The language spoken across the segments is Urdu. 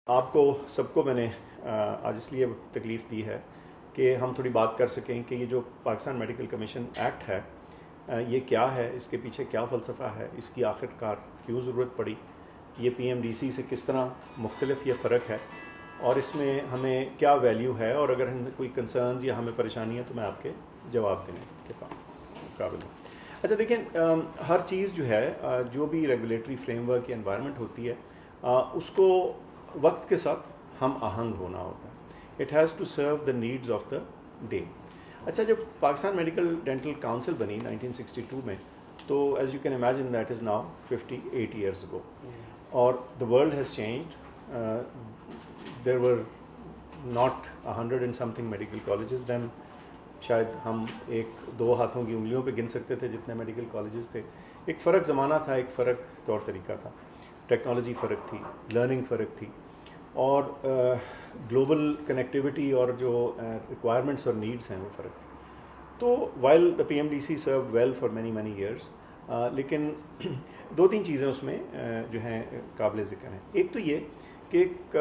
آپ کو سب کو میں نے آج اس لیے تکلیف دی ہے کہ ہم تھوڑی بات کر سکیں کہ یہ جو پاکستان میڈیکل کمیشن ایکٹ ہے یہ کیا ہے، اس کے پیچھے کیا فلسفہ ہے، اس کی آخر کار کیوں ضرورت پڑی، یہ پی ایم ڈی سی سے کس طرح مختلف یہ فرق ہے اور اس میں ہمیں کیا ویلیو ہے، اور اگر کوئی کنسرنز یا ہمیں پریشانی ہے تو میں آپ کے جواب دینے کے قابل ہوں۔ اچھا دیکھیں، ہر چیز جو ہے جو بھی ریگولیٹری فریم ورک یا انوائرمنٹ ہوتی ہے اس کو وقت کے ساتھ ہم آہنگ ہونا ہوتا ہے۔ It has to serve the needs of the day. اچھا، جب پاکستان میڈیکل ڈینٹل کاؤنسل بنی 1962 میں، تو as you can imagine that is now 58 years ago, اور the world has changed. There were not 100 and something medical colleges then, شاید ہم ایک دو ہاتھوں کی انگلیوں پہ گن سکتے تھے جتنے میڈیکل کالجز تھے۔ ایک فرق زمانہ تھا، ایک فرق طور طریقہ تھا، ٹیکنالوجی فرق تھی، لرننگ فرق تھی، اور گلوبل کنیکٹیوٹی اور جو ریکوائرمنٹس اور نیڈس ہیں وہ فرق تھی۔ تو while the P M D C serve well for many years, لیکن دو تین چیزیں اس میں جو ہیں قابل ذکر ہیں۔ ایک تو یہ کہ ایک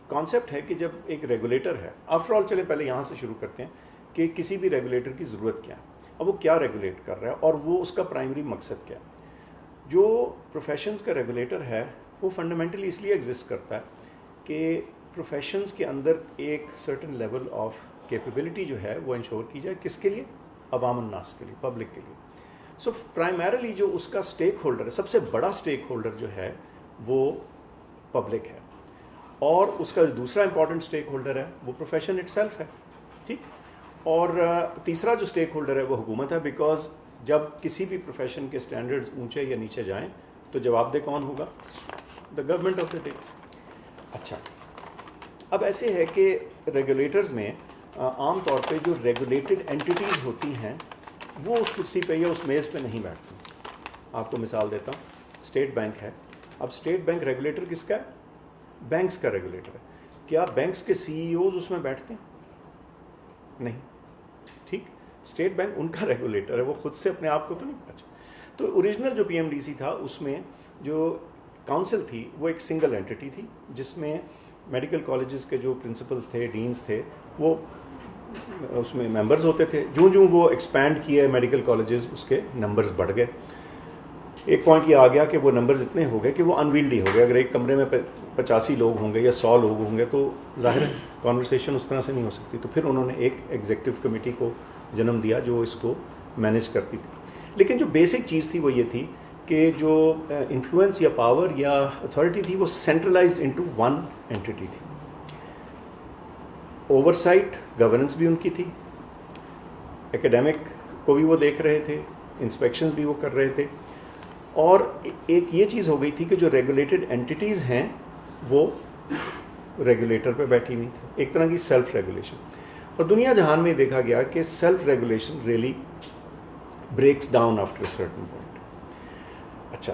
کانسیپٹ ہے کہ جب ایک ریگولیٹر ہے، آفٹر آل چلے پہلے یہاں سے شروع کرتے ہیں کہ کسی بھی ریگولیٹر کی ضرورت کیا ہے، اب وہ کیا ریگولیٹ کر رہا ہے اور وہ اس کا پرائمری مقصد کیا ہے۔ جو پروفیشنز کا ریگولیٹر ہے وہ فنڈامنٹلی اس لیے ایگزسٹ کرتا ہے کہ پروفیشنز کے اندر ایک سرٹن لیول آف کیپیبلٹی جو ہے وہ انشور کی جائے، کس کے لیے؟ عوام الناس کے لیے، پبلک کے لیے۔ سو پرائمرلی جو اس کا سٹیک ہولڈر ہے، سب سے بڑا سٹیک ہولڈر جو ہے وہ پبلک ہے، اور اس کا جو دوسرا امپورٹنٹ سٹیک ہولڈر ہے وہ پروفیشن اٹ سیلف ہے، ٹھیک۔ اور تیسرا جو سٹیک ہولڈر ہے وہ حکومت ہے، بیکاز جب کسی بھی پروفیشن کے سٹینڈرڈز اونچے یا نیچے جائیں تو جواب دہ کون ہوگا؟ The government of the day. اچھا، اب ایسے ہے کہ ریگولیٹرز میں عام طور پہ جو ریگولیٹڈ اینٹیٹیز ہوتی ہیں وہ اس کرسی پہ یا اس میز پہ نہیں بیٹھتی۔ آپ کو مثال دیتا ہوں، اسٹیٹ بینک ہے۔ اب اسٹیٹ بینک ریگولیٹر کس کا ہے؟ بینکس کا ریگولیٹر ہے۔ کیا بینکس کے سی ای اوز اس میں بیٹھتے ہیں؟ نہیں، ٹھیک۔ اسٹیٹ بینک ان کا ریگولیٹر ہے، وہ خود سے اپنے آپ کو تو نہیں۔ اچھا، تو اوریجنل جو پی ایم ڈی سی تھا اس میں جو کاؤنسل تھی وہ ایک سنگل اینٹی تھی، جس میں میڈیکل کالجز کے جو پرنسپلز تھے، ڈینز تھے، وہ اس میں ممبرز ہوتے تھے۔ جوں وہ ایکسپینڈ کیے میڈیکل کالجز، اس کے نمبرز بڑھ گئے۔ ایک پوائنٹ یہ آ گیا کہ وہ نمبرز اتنے ہو گئے کہ وہ انویلڈی ہو گئے۔ اگر ایک کمرے میں 85 لوگ ہوں گے یا 100 لوگ ہوں گے تو ظاہر ہے کانورسیشن اس طرح سے نہیں ہو سکتی۔ تو پھر انہوں نے ایک ایگزیکٹو کمیٹی کو جنم دیا جو اس کو مینیج کرتی تھی۔ لیکن جو بیسک چیز تھی وہ یہ تھی کہ جو انفلوئنس یا پاور یا اتھارٹی تھی وہ سینٹرلائزڈ انٹو ون اینٹی تھی۔ اوور سائٹ گورننس بھی ان کی تھی، ایکیڈیمک کو بھی وہ دیکھ رہے تھے، انسپیکشنز بھی وہ کر رہے تھے، اور ایک یہ چیز ہو گئی تھی کہ جو ریگولیٹڈ اینٹیز ہیں وہ ریگولیٹر پہ بیٹھی ہوئی تھی، ایک طرح کی سیلف ریگولیشن۔ اور دنیا جہان میں دیکھا گیا کہ self regulation really breaks down after a certain point. اچھا،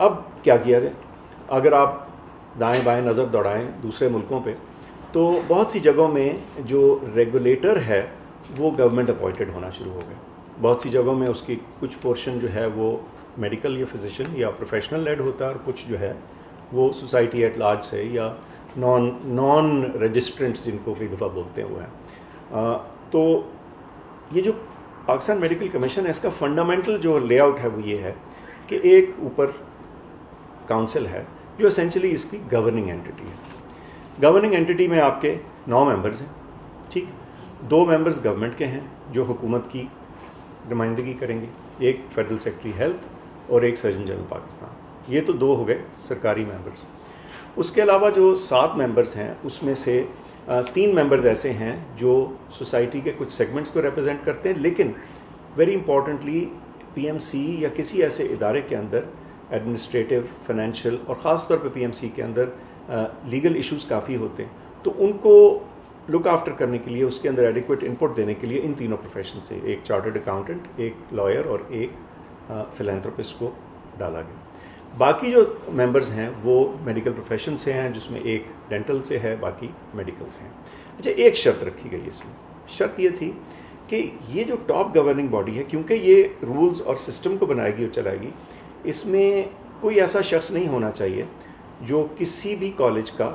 اب کیا کیا جائے؟ اگر آپ دائیں بائیں نظر دوڑائیں دوسرے ملکوں پہ تو بہت سی جگہوں میں جو ریگولیٹر ہے وہ گورنمنٹ اپوائنٹڈ ہونا شروع ہو گئے۔ بہت سی جگہوں میں اس کی کچھ پورشن جو ہے وہ میڈیکل یا فزیشین یا پروفیشنل لیڈ ہوتا ہے، اور کچھ جو ہے وہ سوسائٹی ایٹ لارج سے یا نان رجسٹرنٹس جن کو کئی دفعہ بولتے ہیں وہ ہیں۔ تو یہ جو پاکستان میڈیکل کمیشن ہے اس کا فنڈامنٹل جو لے آؤٹ ہے وہ یہ ہے کہ ایک اوپر کاؤنسل ہے جو اسینچلی اس کی گورننگ اینٹی ہے۔ گورننگ اینٹی میں آپ کے 9 ممبرز ہیں، ٹھیک۔ 2 ممبرز گورنمنٹ کے ہیں جو حکومت کی نمائندگی کریں گے، ایک فیڈرل سیکرٹری ہیلتھ اور ایک سرجن جنرل پاکستان۔ یہ تو 2 ہو گئے سرکاری ممبرز۔ اس کے علاوہ جو 7 ممبرز ہیں اس میں سے 3 ممبرز ایسے ہیں جو سوسائٹی کے کچھ سیگمنٹس کو ریپرزینٹ کرتے ہیں، لیکن very importantly P M C یا کسی ایسے ادارے کے اندر ایڈمنسٹریٹو، فائنینشیل اور خاص طور پہ پی ایم سی کے اندر لیگل ایشوز کافی ہوتے ہیں، تو ان کو لک آفٹر کرنے کے لیے، اس کے اندر ایڈیکویٹ انپٹ دینے کے لیے ان تینوں پروفیشن سے ایک چارٹرڈ اکاؤنٹنٹ، ایک لائر اور ایک فلینتھروپسٹ کو ڈالا گیا۔ باقی جو ممبرز ہیں وہ میڈیکل پروفیشن سے ہیں، جس میں ایک ڈینٹل سے ہے، باقی میڈیکل سے ہیں۔ اچھا، ایک شرط رکھی گئی اس میں، شرط یہ تھی کہ یہ جو ٹاپ گورننگ باڈی ہے، کیونکہ یہ رولز اور سسٹم کو بنائے گی اور چلائے گی، اس میں کوئی ایسا شخص نہیں ہونا چاہیے جو کسی بھی کالج کا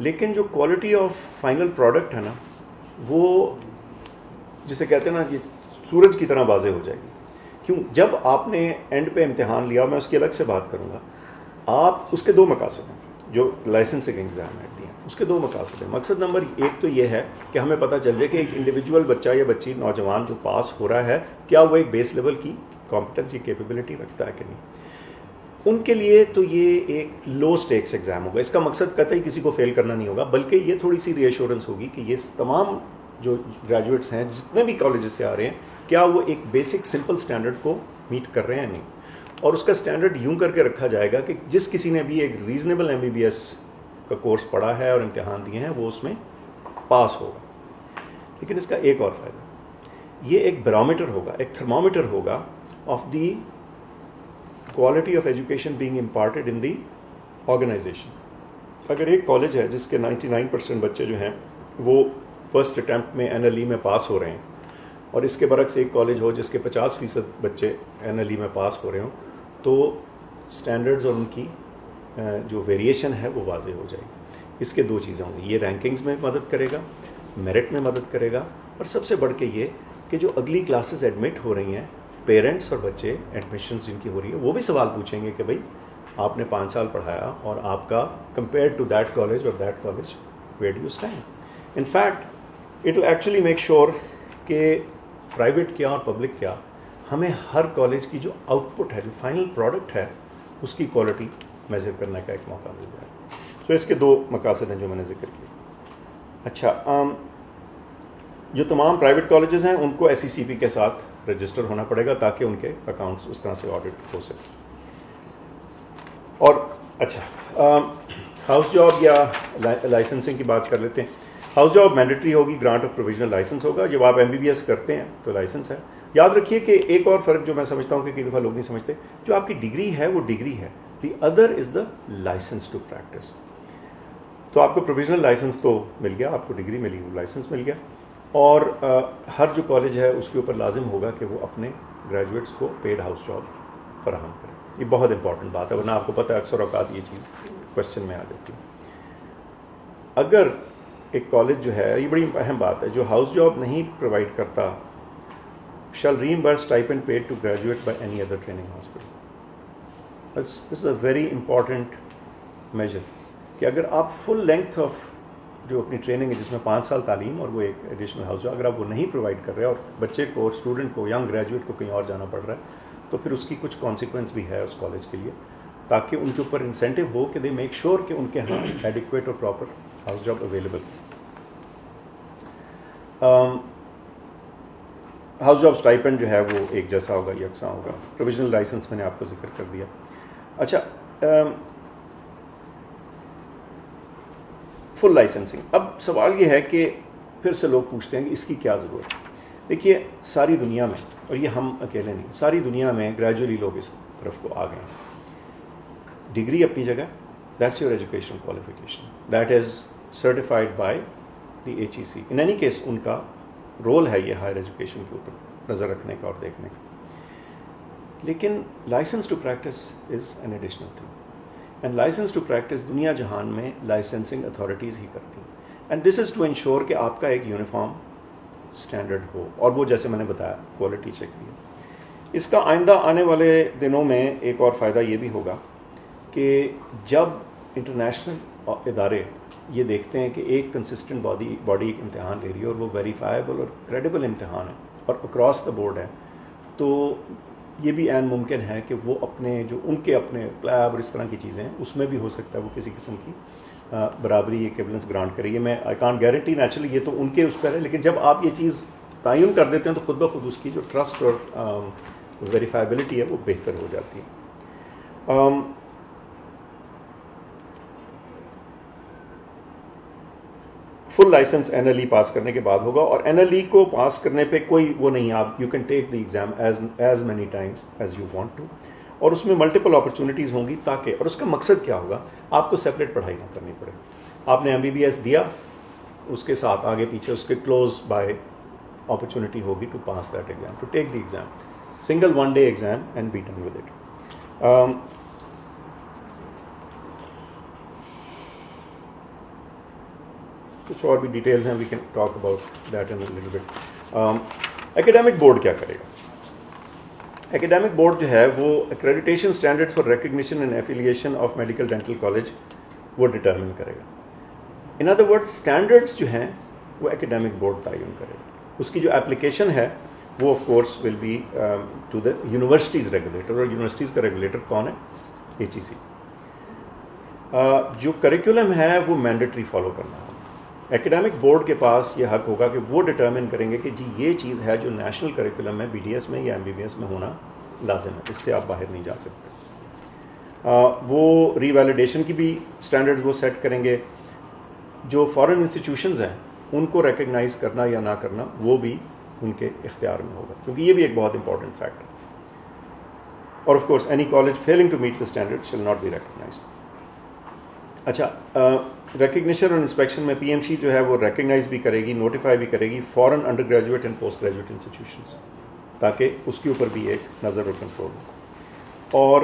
لیکن جو کوالٹی آف فائنل پروڈکٹ ہے نا وہ جسے کہتے ہیں نا کہ سورج کی طرح واضح ہو جائے گی. کیوں؟ جب آپ نے اینڈ پہ امتحان لیا، میں اس کی الگ سے بات کروں گا، آپ اس کے دو مقاصد ہیں جو لائسنسنگ ایگزام ایٹ ہیں، اس کے دو مقاصد ہیں. مقصد نمبر ایک تو یہ ہے کہ ہمیں پتہ چل جائے کہ ایک انڈیویجول بچہ یا بچی نوجوان جو پاس ہو رہا ہے کیا وہ ایک بیس لیول کی کمپٹنس یا کیپیبلٹی رکھتا ہے کہ نہیں. ان کے لیے تو یہ ایک لو سٹیکس ایگزام ہوگا. اس کا مقصد قطعی کسی کو فیل کرنا نہیں ہوگا، بلکہ یہ تھوڑی سی ری ایشورنس ہوگی کہ یہ تمام جو گریجویٹس ہیں جتنے بھی کالجز سے آ رہے ہیں کیا وہ ایک بیسک سمپل سٹینڈرڈ کو میٹ کر رہے ہیں نہیں. اور اس کا سٹینڈرڈ یوں کر کے رکھا جائے گا کہ جس کسی نے بھی ایک ریزنیبل MBBS کا کورس پڑھا ہے اور امتحان دیے ہیں وہ اس میں پاس ہوگا. لیکن اس کا ایک اور فائدہ، یہ ایک بیرومیٹر ہوگا، ایک تھرمومیٹر ہوگا of the quality of education being imparted in the organisation. اگر ایک کالج ہے جس کے 99% بچے جو ہیں وہ فرسٹ اٹیمپٹ میں NLE میں پاس ہو رہے ہیں، اور اس کے برعکس ایک کالج ہو جس کے 50% بچے NLE میں پاس ہو رہے ہوں، تو سٹینڈرڈز اور ان کی جو ویریشن ہے وہ واضح ہو جائے گی. اس کے دو چیزیں ہوں گی، یہ رینکنگز میں مدد کرے گا، میرٹ میں مدد کرے گا، اور سب سے بڑھ کے یہ کہ جو اگلی کلاسز ایڈمٹ ہو رہی ہیں پیرنٹس اور بچے ایڈمیشنز جن کی ہو رہی ہے وہ بھی سوال پوچھیں گے کہ بھائی آپ نے 5 سال پڑھایا اور آپ کا کمپیئر ٹو دیٹ کالج اور that college where do you stand. In fact it will actually make sure کہ پرائیویٹ کیا اور پبلک کیا، ہمیں ہر کالج کی جو آؤٹ پٹ ہے، جو فائنل پروڈکٹ ہے، اس کی کوالٹی میجر کرنے کا ایک موقع مل جائے. تو اس کے دو مقاصد ہیں جو میں نے ذکر کیا. اچھا، جو تمام پرائیویٹ کالجز ہیں ان کو SECP کے ساتھ رجسٹر ہونا پڑے گا تاکہ ان کے اکاؤنٹس اس طرح سے آڈٹ ہو سکے. اور اچھا، ہاؤس جاب یا لائسنسنگ کی بات کر لیتے ہیں. ہاؤس جاب مینڈیٹری ہوگی، گرانٹ آف پروویژنل لائسنس ہوگا. جب آپ MBBS کرتے ہیں تو لائسنس ہے. یاد رکھیے کہ ایک اور فرق جو میں سمجھتا ہوں کہ کئی دفعہ لوگ نہیں سمجھتے، جو آپ کی ڈگری ہے وہ ڈگری ہے، the other is the licence to practise. تو آپ کو پروویژنل لائسنس تو مل گیا، آپ کو ڈگری ملی، وہ لائسنس مل گیا. اور ہر جو کالج ہے اس کے اوپر لازم ہوگا کہ وہ اپنے گریجویٹس کو پیڈ ہاؤس جاب فراہم کرے. یہ بہت امپورٹنٹ بات ہے، ورنہ آپ کو پتہ ہے اکثر اوقات یہ چیز کوشچن میں آ جاتی ہے. اگر ایک کالج جو ہے، یہ بڑی اہم بات ہے، جو ہاؤس جاب نہیں پرووائڈ کرتا shall reimburse stipend paid to graduate by any other training hospital. This is a very important major کہ اگر آپ فل لینتھ آف جو اپنی ٹریننگ ہے جس میں 5 سال تعلیم اور وہ ایک ایڈیشنل ہاؤس جاب، اگر آپ وہ نہیں پرووائڈ کر رہے اور بچے کو اور اسٹوڈنٹ کو، ینگ گریجویٹ کو کہیں اور جانا پڑ رہا ہے، تو پھر اس کی کچھ کانسیکوینس بھی ہے اس کالج کے لیے، تاکہ ان کے اوپر انسینٹیو ہو کہ دے میک شیور کہ ان کے ہاں ایڈیکویٹ اور proper house job available. House job stipend جو ہے وہ ایک جیسا ہوگا، یکساں ہوگا. پروویژنل لائسنس میں نے آپ کو ذکر کر دیا. اچھا، فل لائسنسنگ. اب سوال یہ ہے کہ پھر سے لوگ پوچھتے ہیں کہ اس کی کیا ضرورت ہے. دیکھیے، ساری دنیا میں، اور یہ ہم اکیلے نہیں، ساری دنیا میں گریجولی لوگ اس طرف کو آ گئے ہیں. ڈگری اپنی جگہ، that's your educational qualification, that is certified by the HEC. In any case ان کا رول ہے یہ ہائر ایجوکیشن کے اوپر نظر رکھنے کا اور دیکھنے کا. لیکن licence to practise is an additional thing, and licence to practise دنیا جہان میں لائسنسنگ اتھارٹیز ہی کرتی ہیں. And this is to ensure کہ آپ کا ایک یونیفارم اسٹینڈرڈ ہو، اور وہ جیسے میں نے بتایا کوالٹی چیک بھی ہے. اس کا آئندہ آنے والے دنوں میں ایک اور فائدہ یہ بھی ہوگا کہ جب انٹرنیشنل ادارے یہ دیکھتے ہیں کہ ایک کنسسٹنٹ باڈی ایک امتحان لے رہی ہے اور وہ ویریفائبل اور کریڈیبل امتحان ہے اور اکراس دا بورڈ ہے، تو یہ بھی عین ممکن ہے کہ وہ اپنے جو ان کے اپنے پلیب اور اس طرح کی چیزیں ہیں اس میں بھی ہو سکتا ہے وہ کسی قسم کی برابری ایکویولنس گرانٹ کرے. یہ میں آئی کانٹ گارنٹی، نیچرلی یہ تو ان کے اس پر ہے، لیکن جب آپ یہ چیز تعین کر دیتے ہیں تو خود بخود اس کی جو ٹرسٹ اور ویریفائبلٹی ہے وہ بہتر ہو جاتی ہے. فل لائسنس NLE پاس کرنے کے بعد ہوگا، اور NLE کو پاس کرنے پہ کوئی وہ نہیں، آپ you can take the exam as many times as you want to, اور اس میں ملٹیپل اپرچونیٹیز ہوں گی تاکہ، اور اس کا مقصد کیا ہوگا، آپ کو سیپریٹ پڑھائی نہ کرنی پڑے. آپ نے MBBS دیا، اس کے ساتھ آگے پیچھے اس کے کلوز بائی اپرچونیٹی ہوگی to pass that exam, to take the exam, single 1 day exam and be done with it. کچھ اور بھی ڈیٹیلز ہیں, we can talk about that in little bit. Academic board کیا کرے گا؟ ایکیڈیمک بورڈ جو ہے وہ accreditation standard for recognition and affiliation of medical dental college وہ ڈٹرمن کرے گا. ان ادر ورڈ اسٹینڈرڈس جو ہیں وہ ایکیڈیمک بورڈ تعین کرے گا. اس کی جو اپلیکیشن ہے وہ of course will be to the universities regulator, اور یونیورسٹیز کا ریگولیٹر کون ہے؟ HEC. جو کریکولم ہے وہ مینڈیٹری فالو کرنا ہوگا. ایکیڈیمک بورڈ کے پاس یہ حق ہوگا کہ وہ ڈٹرمن کریں گے کہ جی یہ چیز ہے جو نیشنل کریکولم ہے BDS میں یا MBBS میں ہونا لازم ہے, اس سے آپ باہر نہیں جا سکتے. وہ ری ویلیڈیشن کی بھی اسٹینڈرڈز وہ سیٹ کریں گے. جو فارن انسٹیٹیوشنز ہیں ان کو ریکگنائز کرنا یا نہ کرنا وہ بھی ان کے اختیار میں ہوگا, کیونکہ یہ بھی ایک بہت امپورٹنٹ فیکٹر. اور of course any college failing to meet the standard shall not be recognised. اچھا, ریکگنیشن اور انسپیکشن میں PMC جو ہے وہ ریکگنائز بھی کرے گی, نوٹیفائی بھی کرے گی foreign under graduate and post graduate institutions, تاکہ اس کے اوپر بھی ایک نظر اور کنٹرول ہو. اور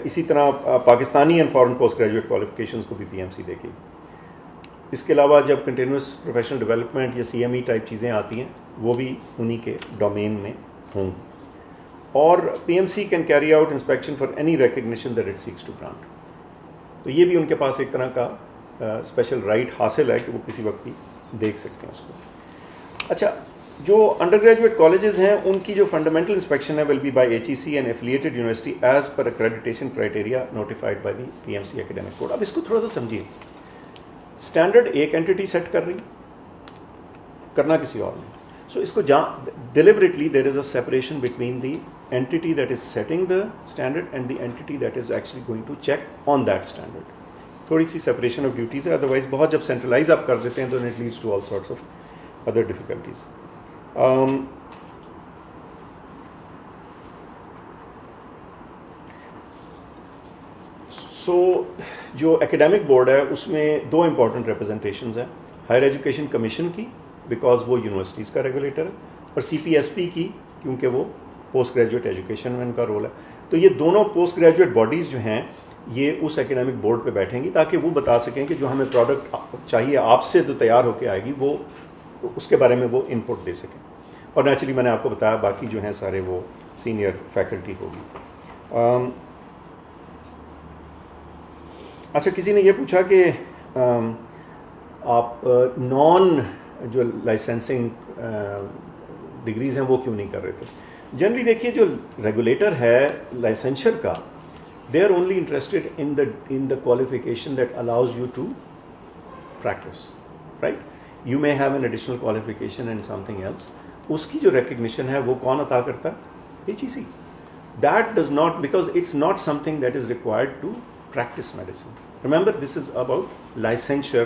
اسی طرح Pakistani and foreign post graduate qualifications کو بھی PMC دیکھے گی. اس کے علاوہ جب کنٹینیوس پروفیشنل ڈیولپمنٹ یا CME ٹائپ چیزیں آتی ہیں وہ بھی انہی کے ڈومین میں ہوں. اور PMC can carry out inspection for any recognition that it seeks to grant. تو یہ بھی ان کے پاس ایک طرح کا اسپیشل رائٹ حاصل ہے کہ وہ کسی وقت بھی دیکھ سکتے ہیں اس کو. اچھا, جو انڈر گریجویٹ کالجز ہیں ان کی جو فنڈامنٹل انسپیکشن ہے will be by HEC and affiliated university as per accreditation criteria notified by the PMC academic board. اب اس کو تھوڑا سا سمجھیے. اسٹینڈرڈ ایک اینٹی سیٹ کر رہی, کرنا کسی اور نے. سو اس کو deliberately there is a separation between the entity that is setting the standard and the entity that is actually going to check on that standard. تھوڑی سی separation of duties ہے, otherwise بہت جب centralize آپ کر دیتے ہیں تو it leads to all sorts of other difficulties. So جو academic board ہے اس میں دو important representations ہیں, higher education commission کی because وہ یونیورسٹیز کا ریگولیٹر ہے, اور CPSP کی کیونکہ وہ پوسٹ گریجویٹ ایجوکیشن میں ان کا رول ہے. تو یہ دونوں پوسٹ گریجویٹ باڈیز جو ہیں یہ اس ایکیڈیمک بورڈ پہ بیٹھیں گی تاکہ وہ بتا سکیں کہ جو ہمیں پروڈکٹ چاہیے آپ سے جو تیار ہو کے آئے گی وہ اس کے بارے میں وہ ان پٹ دے سکیں. اور نیچرلی میں نے آپ کو بتایا باقی جو ہیں سارے وہ سینئر فیکلٹی ہوگی. اچھا, کسی نے یہ پوچھا کہ آپ نان جو لائسنسنگ ڈگریز ہیں وہ کیوں نہیں کر رہے تھے. جنرلی دیکھیے جو ریگولیٹر ہے لائسنشر کا, they are only interested in the qualification that allows you to practise, right. You may have an additional qualification and something else. اس کی جو ریکگنیشن ہے وہ کون عطا کرتا ہے؟ HEC. That does not, because it's not something that is required to practise medicine. Remember this is about licensure,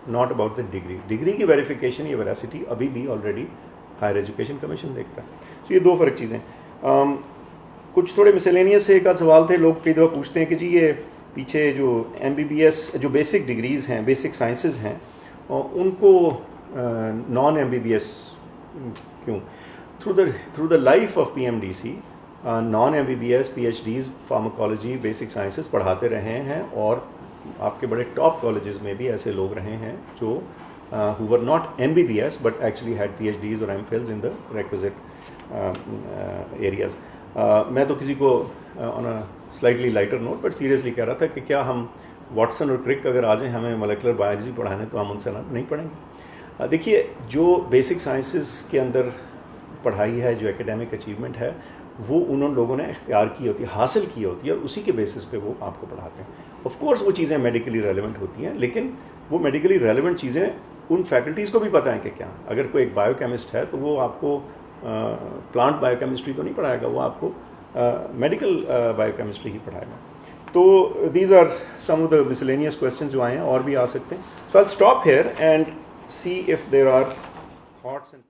not about the degree. Degree کی ویریفیکیشن یا ویراسٹی ابھی بھی آلریڈی ہائر ایجوکیشن کمیشن دیکھتا ہے. تو یہ دو فرق چیزیں. کچھ تھوڑے مسلینیس سے ایک آدھ سوال تھے, لوگ کئی دفعہ پوچھتے ہیں کہ جی یہ پیچھے جو MBBS جو بیسک ڈگریز ہیں, بیسک سائنسز ہیں, ان کو نان MBBS کیوں؟ Through the life of PMDC naan MBBS PhDs pharmacology basic sciences پڑھاتے رہے ہیں, اور آپ کے بڑے ٹاپ کالجز میں بھی ایسے لوگ رہے ہیں جو who were not MBBS but actually had PhDs or MPhils in the requisite areas. میں تو کسی کو on a slightly lighter note but seriously کہہ رہا تھا کہ کیا ہم واٹسن اور کرک اگر آ جائیں ہمیں مولیکولر بایولوجی پڑھانے تو ہم ان سے نہیں پڑھیں گے. دیکھیے جو بیسک سائنسز کے اندر پڑھائی ہے, جو ایکیڈیمک اچیومنٹ ہے, وہ انہوں لوگوں نے اختیار کی ہوتی ہے, حاصل کی ہوتی ہے, اور اسی کے بیسس پہ وہ آپ کو پڑھاتے ہیں. آف کورس وہ چیزیں میڈیکلی ریلیونٹ ہوتی ہیں, لیکن وہ میڈیکلی ریلیونٹ چیزیں ان فیکلٹیز کو بھی پتہ ہے کہ کیا. اگر کوئی ایک بایو کیمسٹ ہے تو وہ آپ کو پلانٹ بایو کیمسٹری تو نہیں پڑھائے گا, وہ آپ کو میڈیکل بایو کیمسٹری ہی پڑھائے گا. تو these are some of the miscellaneous question جو آئے ہیں, اور بھی آ سکتے ہیں. So I stop here and see if there are thoughts and